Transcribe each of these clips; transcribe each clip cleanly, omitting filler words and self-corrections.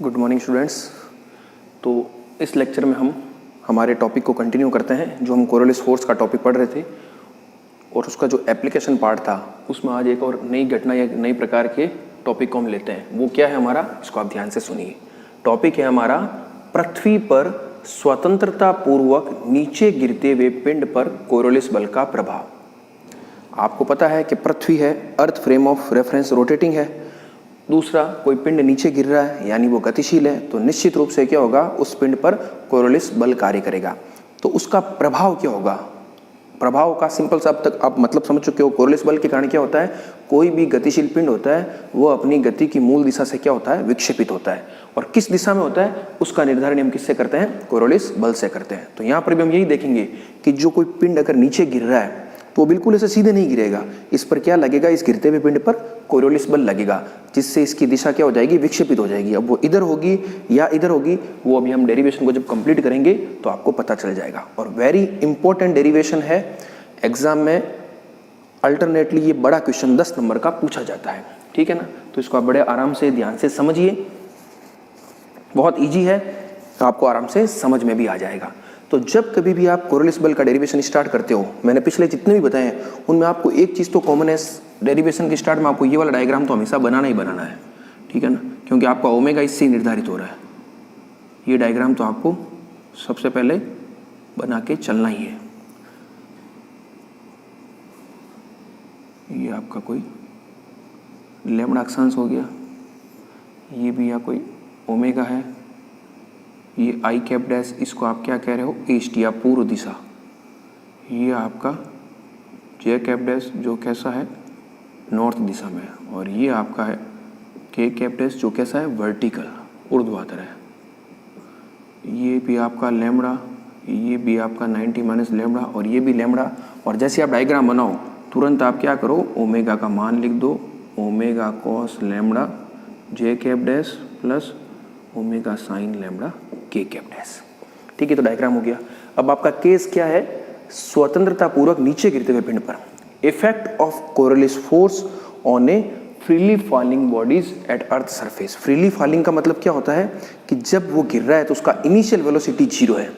Good morning students. तो इस lecture में हम हमारे टॉपिक को कंटिन्यू करते हैं जो हम कोरोलिस फोर्स का टॉपिक पढ़ रहे थे, और उसका जो एप्लीकेशन पार्ट था उसमें आज एक और नई घटना या नई प्रकार के टॉपिक को हम लेते हैं। वो क्या है हमारा, इसको आप ध्यान से सुनिए। टॉपिक है हमारा पृथ्वी पर स्वतंत्रता पूर्वक नीचे गिरते हुए पिंड पर कोरोलिस बल का प्रभाव। आपको पता है कि पृथ्वी है, अर्थ फ्रेम ऑफ रेफरेंस रोटेटिंग है। दूसरा, कोई पिंड नीचे गिर रहा है यानी वो गतिशील है, तो निश्चित रूप से क्या होगा, उस पिंड पर कोरोलिस बल कार्य करेगा। तो उसका प्रभाव क्या होगा, प्रभाव का सिंपल सा अब तक आप मतलब समझ चुके हो। कोरोलिस बल के कारण क्या होता है, कोई भी गतिशील पिंड होता है वो अपनी गति की मूल दिशा से क्या होता है, विक्षेपित होता है। और किस दिशा में होता है उसका निर्धारण हम किससे करते हैं, कोरोलिस बल से करते हैं। तो यहाँ पर भी हम यही देखेंगे कि जो कोई पिंड अगर नीचे गिर रहा है तो वो बिल्कुल ऐसे सीधे नहीं गिरेगा, इस पर क्या लगेगा, इस गिरते हुए पिंड पर कोरोलिस बल लगेगा, जिससे इसकी दिशा क्या हो जाएगी, विक्षेपित हो जाएगी। अब वो इधर होगी या इधर होगी, वो अभी हम डेरिवेशन को जब कंप्लीट करेंगे तो आपको पता चल जाएगा। और वेरी इंपॉर्टेंट डेरिवेशन है, एग्जाम में अल्टरनेटली ये बड़ा क्वेश्चन 10 नंबर का पूछा जाता है, ठीक है ना। तो इसको आप बड़े आराम से ध्यान से समझिए, बहुत ईजी है, आपको आराम से समझ में भी आ जाएगा। तो जब कभी भी आप कोरोलिस बल का डेरिवेशन स्टार्ट करते हो, मैंने पिछले जितने भी बताए हैं उनमें आपको एक चीज़ तो कॉमन है, डेरिवेशन के स्टार्ट में आपको ये वाला डायग्राम तो हमेशा बनाना ही बनाना है, ठीक है ना, क्योंकि आपका ओमेगा इससे निर्धारित हो रहा है। ये डायग्राम तो आपको सबसे पहले बना के चलना ही है। ये आपका कोई लैम्बडा अक्षांश हो गया, ये भी या कोई ओमेगा है, ये आई कैप डैश, इसको आप क्या कह रहे हो, ईस्ट या पूर्व दिशा। ये आपका जे कैप डैश जो कैसा है, नॉर्थ दिशा में, और ये आपका है के कैप डैश जो कैसा है, वर्टिकल, ऊर्ध्वाधर है। ये भी आपका लैम्बडा, ये भी आपका 90 माइनस लैम्बडा, और ये भी लैम्बडा। और जैसे आप डायग्राम बनाओ तुरंत आप क्या करो, ओमेगा का मान लिख दो, omega cos lambda j cap dash plus omega sine lambda k cap dash, ठीक है। तो डायग्राम हो गया। अब आपका केस क्या है, स्वतंत्रता पूर्वक नीचे गिरते हुए पिंड पर effect of Coriolis force on a freely falling bodies at earth surface. Freely falling का मतलब क्या होता है कि जब वो गिर रहा है तो उसका इनिशियल वेलोसिटी 0 है।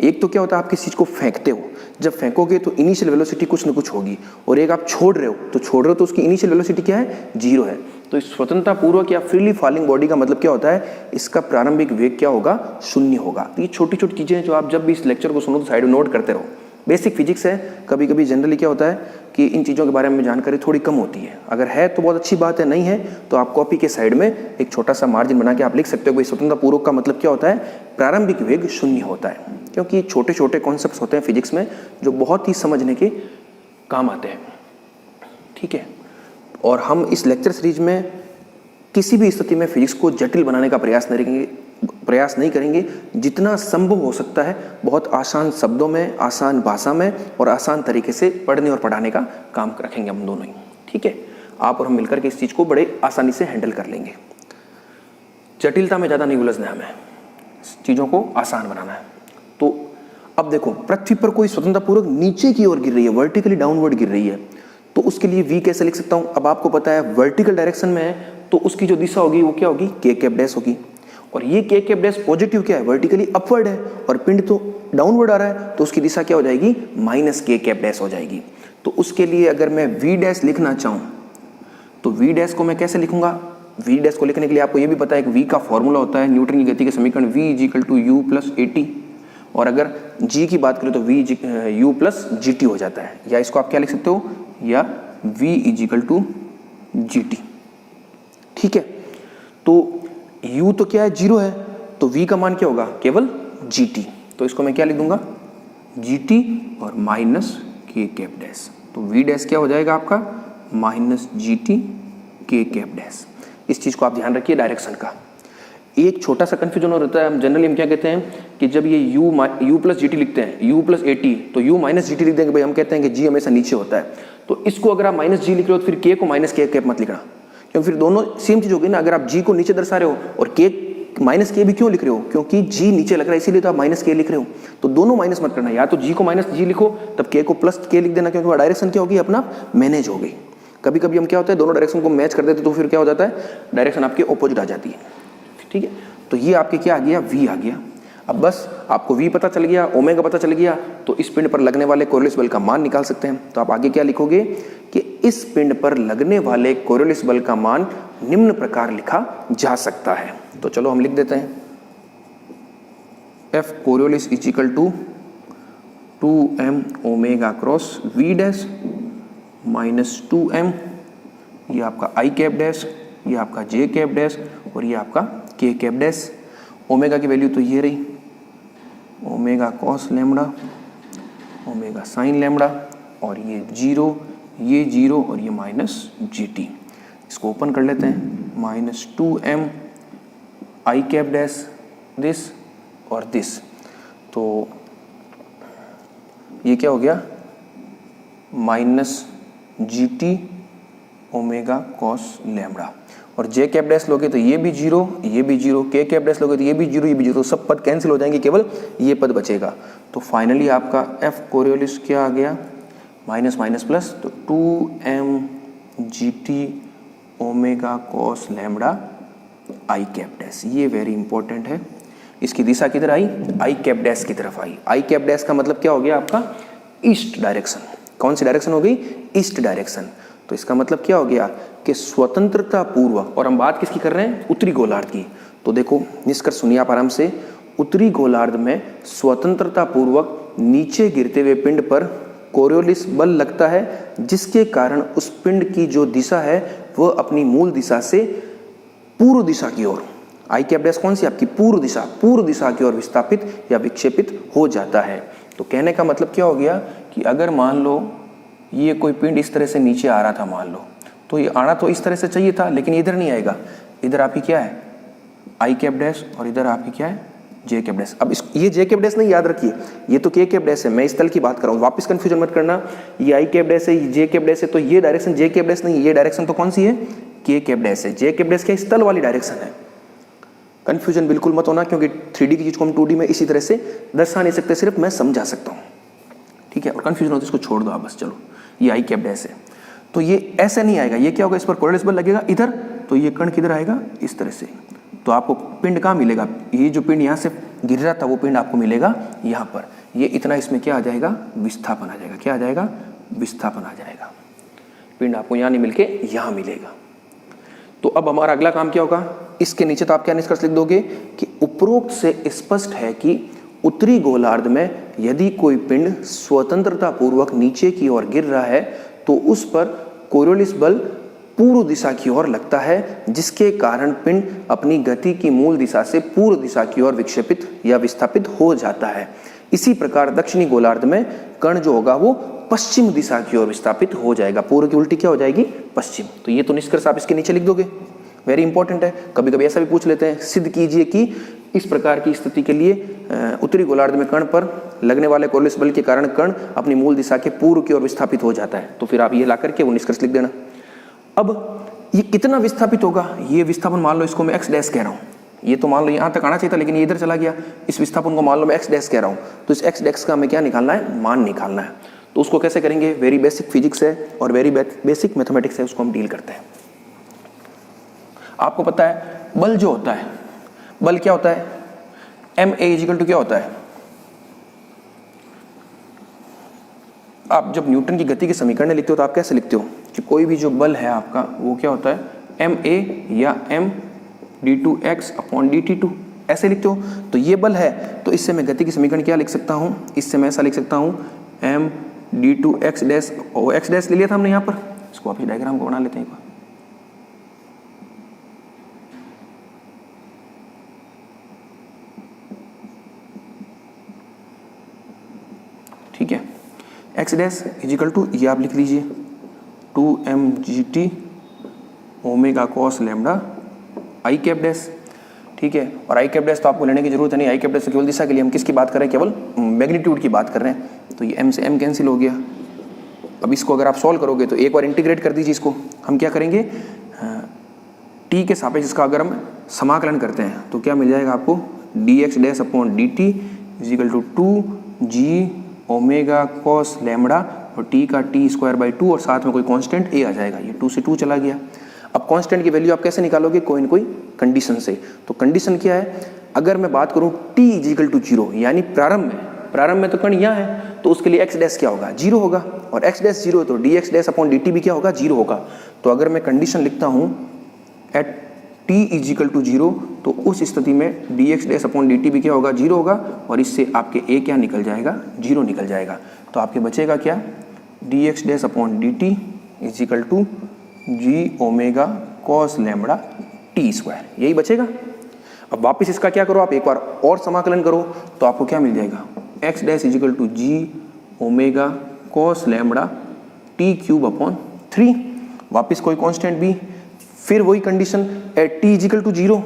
एक तो क्या होता है, आप किसी चीज़ को फेंकते हो, जब फेंकोगे तो इनिशियल वेलोसिटी कुछ ना कुछ होगी, और एक आप छोड़ रहे हो तो उसकी इनिशियल वेलोसिटी क्या है, 0 है। तो इस स्वतंत्रता पूर्वक या फ्रीली फॉलिंग बॉडी का मतलब क्या होता है, इसका प्रारंभिक वेग क्या होगा, 0 होगा। तो ये छोटी छोटी चीज़ें हैं जो आप जब भी इस लेक्चर को सुनो तो साइड में नोट करते रहो। बेसिक फिजिक्स है, कभी कभी जनरली क्या होता है कि इन चीज़ों के बारे में जानकारी थोड़ी कम होती है। अगर है तो बहुत अच्छी बात है, नहीं है तो आप कॉपी के साइड में एक छोटा सा मार्जिन बना के आप लिख सकते हो भाई स्वतंत्रता पूर्वक का मतलब क्या होता है, प्रारंभिक वेग 0 होता है। क्योंकि छोटे छोटे कॉन्सेप्ट्स होते हैं फिजिक्स में जो बहुत ही समझने के काम आते हैं, ठीक है। और हम इस लेक्चर सीरीज में किसी भी स्थिति में फिजिक्स को जटिल बनाने का प्रयास नहीं करेंगे। जितना संभव हो सकता है बहुत आसान शब्दों में, आसान भाषा में और आसान तरीके से पढ़ने और पढ़ाने का काम रखेंगे हम दोनों ही, ठीक है। आप और हम मिलकर के इस चीज़ को बड़े आसानी से हैंडल कर लेंगे। जटिलता में ज़्यादा नहीं उलझना है हमें, चीज़ों को आसान बनाना है। तो अब देखो, पृथ्वी पर कोई स्वतंत्रतापूर्वक नीचे की ओर गिर रही है, वर्टिकली डाउनवर्ड गिर रही है, तो उसके लिए v कैसे लिख सकता हूँ। अब आपको पता है वर्टिकल डायरेक्शन में है तो उसकी जो दिशा होगी वो क्या होगी, के कैप डैश होगी। और ये के कैप डैश पॉजिटिव क्या है, वर्टिकली अपवर्ड है, और पिंड तो डाउनवर्ड आ रहा है तो उसकी दिशा क्या हो जाएगी, माइनस के कैप डैश हो जाएगी। तो उसके लिए अगर मैं v डैश लिखना चाहूँ तो v डैश को मैं कैसे लिखूंगा, v डैश को लिखने के लिए आपको ये भी पता है कि v का फॉर्मूला होता है न्यूटन की गति के समीकरण v = u + at, और अगर g की बात करें तो v u + gt हो जाता है। या इसको आप क्या लिख सकते हो, या v = gt, ठीक है। तो u तो क्या है, 0 है, तो v का मान क्या होगा, केवल gt। तो इसको मैं क्या लिख दूंगा, gt और माइनस के कैप डैश। तो v डैश क्या हो जाएगा आपका, माइनस gt के कैप डैश। इस चीज़ को आप ध्यान रखिए डायरेक्शन का। एक छोटा सा कन्फ्यूजन हो रहता है, हम जनरली हम क्या कहते हैं कि जब ये u + gt लिखते हैं, u + at, तो u - gt लिख देंगे भाई, हम कहते हैं कि g हमेशा नीचे होता है। तो इसको अगर आप -g लिख रहे हो तो फिर k को -k कैप मत लिखना, क्योंकि फिर दोनों सेम चीज़ होगी ना। अगर आप g को नीचे दर्शा रहे हो और k -k भी क्यों लिख रहे हो, क्योंकि g नीचे लग रहा है इसीलिए तो आप -k लिख रहे हो। तो दोनों माइनस मत करना, या तो g को -g लिखो तब k को +k लिख देना, क्योंकि डायरेक्शन क्या होगी, अपना मैनेज हो गई। कभी कभी हम क्या होता है दोनों डायरेक्शन को मैच कर देते तो फिर क्या हो जाता है, डायरेक्शन आपकी ऑपोजिट आ जाती है, ठीक है। तो ये आपके क्या आ गया, v आ गया। अब बस आपको v पता चल गया, ओमेगा पता चल गया, तो इस पिंड पर लगने वाले कोरियोलिस बल का मान निकाल सकते हैं। तो आप आगे क्या लिखोगे कि इस पिंड पर लगने वाले कोरियोलिस बल का मान निम्न प्रकार लिखा जा सकता है। तो चलो हम लिख देते हैं, F Coriolis is equal to 2m omega cross v dash minus 2m, ये आपका i कैप डैश, ये आपका j कैप डैश और ये आपका k कैप डैश। ओमेगा की वैल्यू तो ये रही, omega cos lambda, omega sine lambda, और ये जीरो और ये माइनस gt। इसको ओपन कर लेते हैं, minus 2m i cap dash this और दिस, तो ये क्या हो गया, minus gt omega cos lambda, और j कैप डैश लोगे तो ये भी जीरो, k कैप डैश लोगे तो ये भी जीरो, तो सब पद कैंसिल हो जाएंगे, केवल ये पद बचेगा। तो फाइनली आपका F कोरियोलिस क्या आ गया, माइनस माइनस प्लस, तो 2m gt omega cos lambda i cap dash. ये वेरी इंपॉर्टेंट है। इसकी दिशा किधर आई, i कैप डैश की तरफ आई। i कैप डैश का मतलब क्या हो गया आपका, ईस्ट डायरेक्शन। कौन सी डायरेक्शन हो गई, ईस्ट डायरेक्शन। तो इसका मतलब क्या हो गया कि स्वतंत्रता पूर्वक, और हम बात किसकी कर रहे हैं, उत्तरी गोलार्ध की। तो देखो निष्कर्ष सुनिए आप आराम से, उत्तरी गोलार्ध में स्वतंत्रता पूर्वक नीचे गिरते हुए पिंड पर कोरियोलिस बल लगता है, जिसके कारण उस पिंड की जो दिशा है वह अपनी मूल दिशा से पूर्व दिशा की ओर, आई कैप डैश कौन सी आपकी, पूर्व दिशा की ओर विस्थापित या विक्षेपित हो जाता है। तो कहने का मतलब क्या हो गया कि अगर मान लो ये कोई पिंड इस तरह से नीचे आ रहा था, मान लो, तो ये आना तो इस तरह से चाहिए था, लेकिन इधर नहीं आएगा। इधर आपकी क्या है, आई कैप डैश, और इधर आपकी क्या है, जे कैप डैश। अब ये जे कैप डैश नहीं, याद रखिए ये तो के कैप डैश है, मैं इस तल की बात कर रहा हूँ, वापस कंफ्यूजन मत करना। ये आई कैप डैश है, ये जे कैप डैश है, तो ये डायरेक्शन जे कैप डैश नहीं, ये डायरेक्शन तो कौन सी है, के कैप डैश है। जे कैप डैश क्या, इस तल वाली डायरेक्शन है। कंफ्यूजन बिल्कुल मत होना, क्योंकि 3D की चीज को हम 2D में इसी तरह से दर्शा नहीं सकते, सिर्फ मैं समझा सकता हूँ, ठीक है। और कंफ्यूजन हो तो इसको छोड़ दो आप बस। चलो ये आई कैप डैश है, तो ये ऐसे नहीं आएगा, ये क्या होगा, इस पर कोरियोलिस बल लगेगा इधर, तो ये कण किधर आएगा, इस तरह से। तो आपको पिंड कहाँ मिलेगा, ये जो पिंड यहाँ से गिर रहा था वो पिंड आपको मिलेगा यहाँ पर। ये इतना इसमें क्या आ जाएगा, विस्थापन आ जाएगा। क्या आ जाएगा, विस्थापन आ जाएगा। पिंड आपको यहाँ नहीं मिलके यहाँ मिलेगा। तो अब हमारा अगला काम क्या होगा, इसके नीचे तो आप क्या निष्कर्ष लिख दोगे कि उपरोक्त से स्पष्ट है कि उत्तरी गोलार्ध में यदि कोई पिंड स्वतंत्रता पूर्वक नीचे की ओर गिर रहा है तो उस पर कोरियोलिस बल पूर्व दिशा की ओर लगता है, जिसके कारण पिंड अपनी गति की मूल दिशा से पूर्व दिशा की ओर विक्षेपित या विस्थापित हो जाता है। इसी प्रकार दक्षिणी गोलार्ध में कण जो होगा वो पश्चिम दिशा की ओर विस्थापित हो जाएगा। पूर्व की उल्टी क्या हो जाएगी, पश्चिम। तो ये तो निष्कर्ष आप इसके नीचे लिख दोगे, वेरी इंपॉर्टेंट है। कभी कभी ऐसा भी पूछ लेते हैं, सिद्ध कीजिए कि इस प्रकार की स्थिति के लिए उत्तरी गोलार्ध में कण पर लगने वाले कोरियोलिस बल के कारण कण अपनी मूल दिशा के पूर्व की ओर विस्थापित हो जाता है। तो फिर आप ये ला करके वो निष्कर्ष लिख देना। अब ये कितना विस्थापित होगा, ये विस्थापन मान लो इसको मैं एक्स डैश कह रहा हूँ, ये तो मान लो यहाँ तक आना चाहिए था लेकिन ये इधर चला गया। इस विस्थापन को मान लो मैं एक्स डैश कह रहा हूँ, तो इस एक्स डैश का हमें क्या निकालना है, मान निकालना है। तो उसको कैसे करेंगे, वेरी बेसिक फिजिक्स है और वेरी बेसिक मैथमेटिक्स है, उसको हम डील करते हैं। आपको पता है बल जो होता है, बल क्या होता है, एम ए इजिकल टू क्या होता है, आप जब न्यूटन की गति के समीकरण लिखते हो तो आप कैसे लिखते हो कि कोई भी जो बल है आपका वो क्या होता है, एम ए या एम d2x अपॉन dt2, ऐसे लिखते हो। तो ये बल है, तो इससे मैं गति की समीकरण क्या लिख सकता हूँ, इससे मैं ऐसा लिख सकता हूँ m d2x डैश, और x डैश ले लिया था हमने यहाँ पर, इसको आप डायग्राम को बना लेते हैं एक बार। ठीक है, x डैश इजिकल टू ये आप लिख लीजिए 2mgt ओमेगा कॉस लैम्बडा आई कैप डैश। ठीक है, और आई कैप डैश तो आपको लेने की जरूरत है नहीं, आई कैप डैश केवल दिशा के लिए, हम किसकी बात कर रहे हैं, केवल मैग्नीट्यूड की बात कर रहे हैं। तो ये m से m कैंसिल हो गया। अब इसको अगर आप सॉल्व करोगे तो एक बार इंटीग्रेट कर दीजिए इसको। हम क्या करेंगे, t के सापेक्ष इसका अगर हम समाकलन करते हैं तो क्या मिल जाएगा आपको, dx dash upon dt is equal to 2g omega cos lambda, और t का t² बाई 2 और साथ में कोई कांस्टेंट a आ जाएगा, ये 2 से 2 चला गया। अब कांस्टेंट की वैल्यू आप कैसे निकालोगे, कोई न कोई कंडीशन से। तो कंडीशन क्या है, अगर मैं बात करूं t इजिकल टू 0 यानी प्रारंभ में तो कण यहाँ है, तो उसके लिए एक्स डैश क्या होगा, 0 होगा, और एक्स डैश 0 है तो D X dash upon D T भी क्या होगा, 0 होगा। तो अगर मैं कंडीशन लिखता हूँ एट t इजिकल टू 0, तो उस स्थिति में D X dash upon D T भी क्या होगा, 0 होगा, और इससे आपके a क्या निकल जाएगा, 0 निकल जाएगा। तो आपके बचेगा क्या, D X dash upon D T is equal to G omega cos lambda T square, यही बचेगा। अब वापस इसका क्या करो, आप एक बार और समाकलन करो, तो आपको क्या मिल जाएगा, X dash is equal to G omega cos lambda T cube upon 3, वापस कोई कांस्टेंट भी, फिर वही condition at T is equal to 0,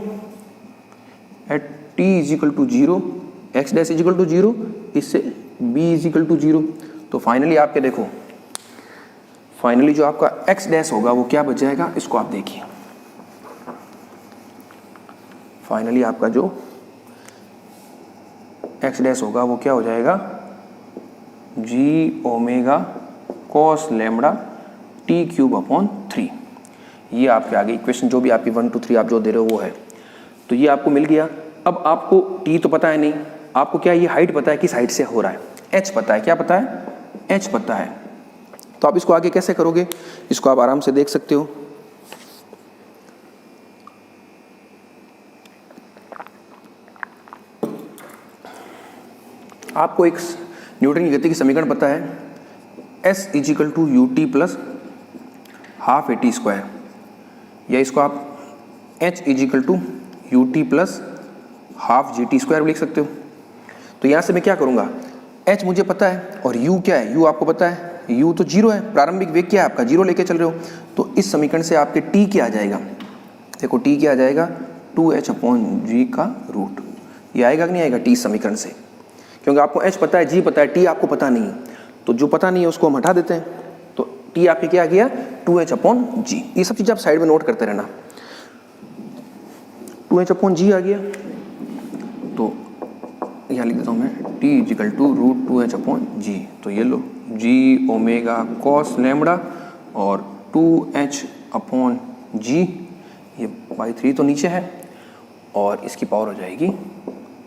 at T is equal to 0 X dash is equal to 0, इससे बी इजिकल टू 0। तो फाइनली आपके देखो, फाइनली जो आपका एक्स डैश होगा वो क्या बच जाएगा, इसको आप देखिए। फाइनली आपका जो एक्स डैश होगा वो क्या हो जाएगा, g omega cos lambda T cube upon 3। ये आपके आगे इक्वेशन जो भी आपकी 1 2 3 आप जो दे रहे हो वो है। तो ये आपको मिल गया। अब आपको टी तो पता है नहीं, आपको क्या ये हाइट पता है किस हाइट से हो रहा है, एच पता है, क्या पता है, एच पता है। तो आप इसको आगे कैसे करोगे, इसको आप आराम से देख सकते हो। आपको एक न्यूटन की गति की समीकरण पता है, S is equal to U T plus half A T square, या इसको आप H is equal to U T plus half G T square लिख सकते हो। तो यहाँ से मैं क्या करूँगा, एच मुझे पता है और यू क्या है, यू आपको पता है, यू तो 0 है, प्रारंभिक वेग क्या है आपका, 0 लेके चल रहे हो। तो इस समीकरण से आपके टी क्या आ जाएगा, देखो टी क्या आ जाएगा, 2h अपॉन जी का रूट। ये आएगा कि नहीं आएगा टी समीकरण से, क्योंकि आपको h पता है, g पता है, टी आपको पता नहीं है। तो जो पता नहीं है उसको हम हटा देते हैं। तो टी आपके क्या आ गया, 2h अपॉन जी। ये सब चीज़ आप साइड में नोट करते रहना। 2h अपॉन जी आ गया, तो यहाँ लिख देता हूँ मैं, t is equal to root 2h upon g. तो ये लो जी ओमेगा कॉस लैम्बडा और 2h अपॉन जी, ये बाई 3 तो नीचे है, और इसकी पावर हो जाएगी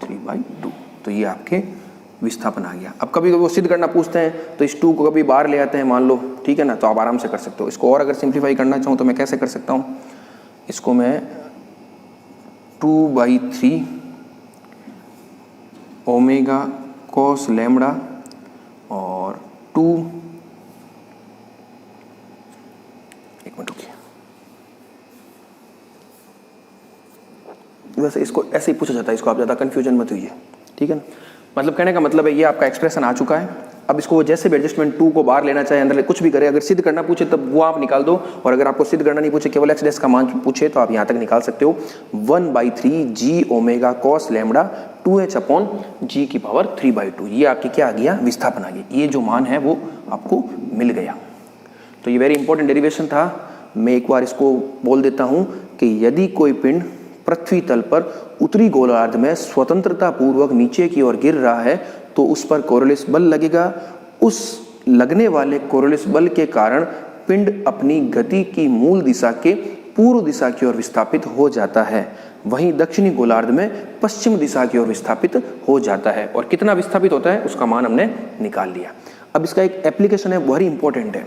3/2। तो ये आपके विस्थापन आ गया। अब कभी कभी वो सिद्ध करना पूछते हैं तो इस 2 को कभी बाहर ले आते हैं, मान लो, ठीक है ना, तो आप आराम से कर सकते हो। इसको और अगर सिंप्लीफाई करना चाहूँ तो मैं कैसे कर सकता हूँ, इसको मैं 2/3 ओमेगा कॉस लैम्बडा और 2, एक मिनट रुकिए, वैसे इसको ऐसे ही पूछा जाता है, इसको आप ज़्यादा कन्फ्यूजन मत होइए, ठीक है ना। मतलब कहने का मतलब है ये आपका एक्सप्रेशन आ चुका है। अब इसको वो जैसे भी एडजस्टमेंट 2 को बाहर लेना चाहे, अंदर कुछ भी करे, अगर सिद्ध करना पूछे तब वो आप निकाल दो, और अगर आपको सिद्ध करना नहीं पूछे, केवल एक्स डैश का मान पूछे, तो आप यहाँ तक निकाल सकते हो 1/3 g omega cos lambda 2h upon g की पावर 3/2। ये आपकी क्या आ गया, विस्थापन आ गया। ये जो मान है वो आपको मिल गया। तो ये वेरी इंपॉर्टेंट डेरिवेशन था। मैं एक बार इसको बोल देता हूँ कि यदि कोई पिंड पृथ्वी तल पर उत्तरी गोलार्ध में स्वतंत्रता पूर्वक नीचे की ओर गिर रहा है, तो उस पर कोरोलिस बल लगेगा। उस लगने वाले कोरोलिस बल के कारण पिंड अपनी गति की मूल दिशा के पूर्व दिशा की ओर विस्थापित हो जाता है, वहीं दक्षिणी गोलार्ध में पश्चिम दिशा की ओर विस्थापित हो जाता है। और कितना विस्थापित होता है उसका मान हमने निकाल लिया। अब इसका एक एप्लीकेशन है, वेरी इंपॉर्टेंट है।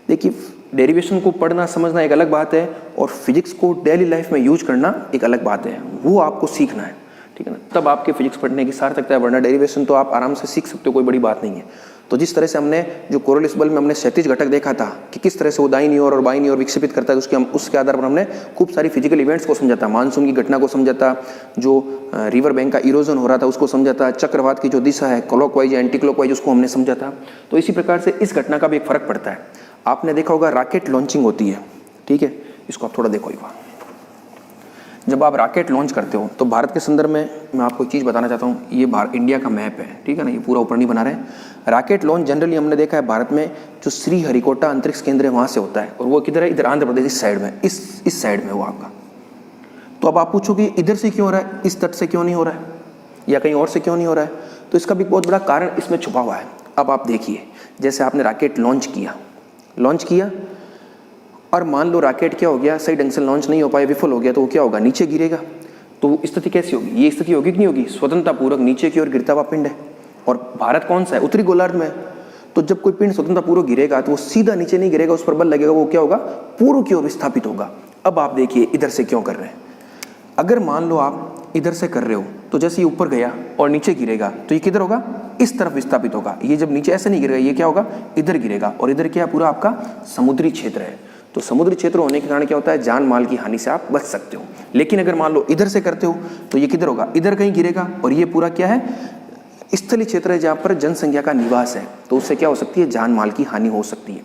देखिए, डेरिवेशन को पढ़ना समझना एक अलग बात है, और फिजिक्स को डेली लाइफ में यूज करना एक अलग बात है। वो आपको सीखना है, ठीक है ना, तब आपके फिजिक्स पढ़ने की सार्थकता है। वरना डेरिवेशन तो आप आराम से सीख सकते हो, कोई बड़ी बात नहीं है। तो जिस तरह से हमने जो कोरोलिस बल में हमने क्षैतिज घटक देखा था कि किस तरह से वो दाईं ओर और बाईं ओर विक्षेपित करता है, उसके आधार पर हमने खूब सारी फिजिकल इवेंट्स को समझा था, मानसून की घटना को समझा था, जो रिवर बैंक का इरोजन हो रहा था उसको समझा था, चक्रवात की जो दिशा है क्लॉकवाइज या एंटी क्लॉकवाइज उसको हमने समझा था। तो इसी प्रकार से इस घटना का भी एक फर्क पड़ता है। आपने देखा होगा रॉकेट लॉन्चिंग होती है, ठीक है, इसको आप थोड़ा देखो एक बार। जब आप रॉकेट लॉन्च करते हो तो भारत के संदर्भ में मैं आपको एक चीज़ बताना चाहता हूँ। ये इंडिया का मैप है, ठीक है ना, ये पूरा ऊपर नहीं बना रहे। रॉकेट लॉन्च जनरली हमने देखा है भारत में जो श्री हरिकोटा अंतरिक्ष केंद्र है वहाँ से होता है, और वो किधर है, इधर आंध्र प्रदेश इस साइड में, इस साइड में वो आपका। तो अब आप पूछोगे इधर से क्यों हो रहा है, इस तट से क्यों नहीं हो रहा है, या कहीं और से क्यों नहीं हो रहा है, तो इसका भी बहुत बड़ा कारण इसमें छुपा हुआ है। अब आप देखिए, जैसे आपने रॉकेट लॉन्च किया, और मान लो रॉकेट क्या हो गया, सही ढंग से लॉन्च नहीं हो पाया, विफल हो गया, तो वो क्या होगा, नीचे गिरेगा। तो स्थिति कैसी होगी, ये स्थिति होगी कि नहीं होगी, स्वतंत्रतापूर्वक नीचे की ओर गिरता हुआ पिंड है, और भारत कौन सा है, उत्तरी गोलार्ध में है। तो जब कोई पिंड स्वतंत्रतापूर्वक गिरेगा तो वो सीधा नीचे नहीं गिरेगा, उस पर बल लगेगा, वो क्या होगा, पूर्व की ओर विस्थापित होगा। अब आप देखिए इधर से क्यों कर रहे हैं, अगर मान लो आप इधर से कर रहे हो तो जैसे ये ऊपर गया और नीचे गिरेगा तो ये किधर होगा, इस तरफ विस्थापित होगा। ये जब नीचे ऐसे नहीं गिरेगा, ये क्या होगा, इधर गिरेगा, और इधर क्या पूरा आपका समुद्री क्षेत्र है। तो समुद्री क्षेत्र होने के कारण क्या होता है, जान माल की हानि से आप बच सकते हो। लेकिन अगर मान लो इधर से करते हो तो ये किधर होगा, इधर कहीं गिरेगा, और ये पूरा क्या है, स्थलीय क्षेत्र है जहाँ पर जनसंख्या का निवास है, तो उससे क्या हो सकती है, जान माल की हानि हो सकती है।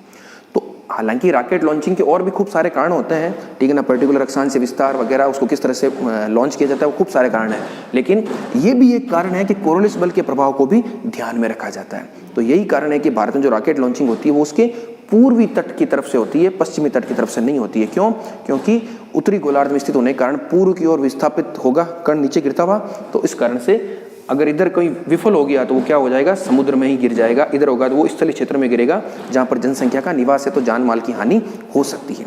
तो हालांकि रॉकेट लॉन्चिंग के और भी खूब सारे कारण होते हैं, ठीक है ना, पर्टिकुलर अक्षांश विस्तार वगैरह, उसको किस तरह से लॉन्च किया जाता है, वो खूब सारे कारण हैं, लेकिन ये भी एक कारण है कि कोरोलिस बल के प्रभाव को भी ध्यान में रखा जाता है। तो यही कारण है कि भारत में जो रॉकेट लॉन्चिंग होती है वो उसके पूर्वी तट की तरफ से होती है, पश्चिमी तट की तरफ से नहीं होती है। क्यों, क्योंकि उत्तरी गोलार्ध में स्थित होने के कारण पूर्व की ओर विस्थापित होगा, कण नीचे गिरता हुआ, तो इस कारण से अगर इधर कोई विफल हो गया तो वो क्या हो जाएगा, समुद्र में ही गिर जाएगा। इधर होगा तो वो स्थलीय क्षेत्र में गिरेगा जहाँ पर जनसंख्या का निवास है, तो जान माल की हानि हो सकती है।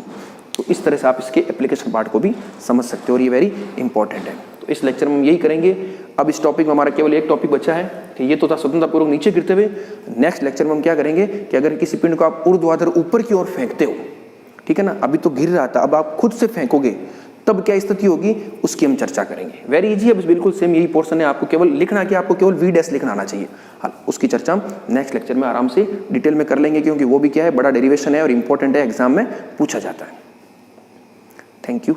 तो इस तरह से आप इसके एप्लीकेशन पार्ट को भी समझ सकते हो, और ये वेरी इंपॉर्टेंट है। तो इस लेक्चर में हम यही करेंगे। अब इस टॉपिक में हमारा केवल एक टॉपिक बचा है कि ये तो था स्वतंत्रतापूर्वक नीचे गिरते हुए। नेक्स्ट लेक्चर में हम क्या करेंगे कि अगर किसी पिंड को आप ऊर्ध्वाधर ऊपर की ओर फेंकते हो, ठीक है ना, अभी तो गिर रहा था, अब आप खुद से फेंकोगे तब क्या स्थिति होगी, उसकी हम चर्चा करेंगे। वेरी इजी है, बस बिल्कुल सेम यही पोर्शन है, आपको केवल लिखना कि आपको केवल V' लिखना आना चाहिए। हाँ, उसकी चर्चा हम नेक्स्ट लेक्चर में आराम से डिटेल में कर लेंगे, क्योंकि वो भी क्या है, बड़ा डेरिवेशन है और इंपॉर्टेंट है, एग्जाम में पूछा जाता है। Thank you.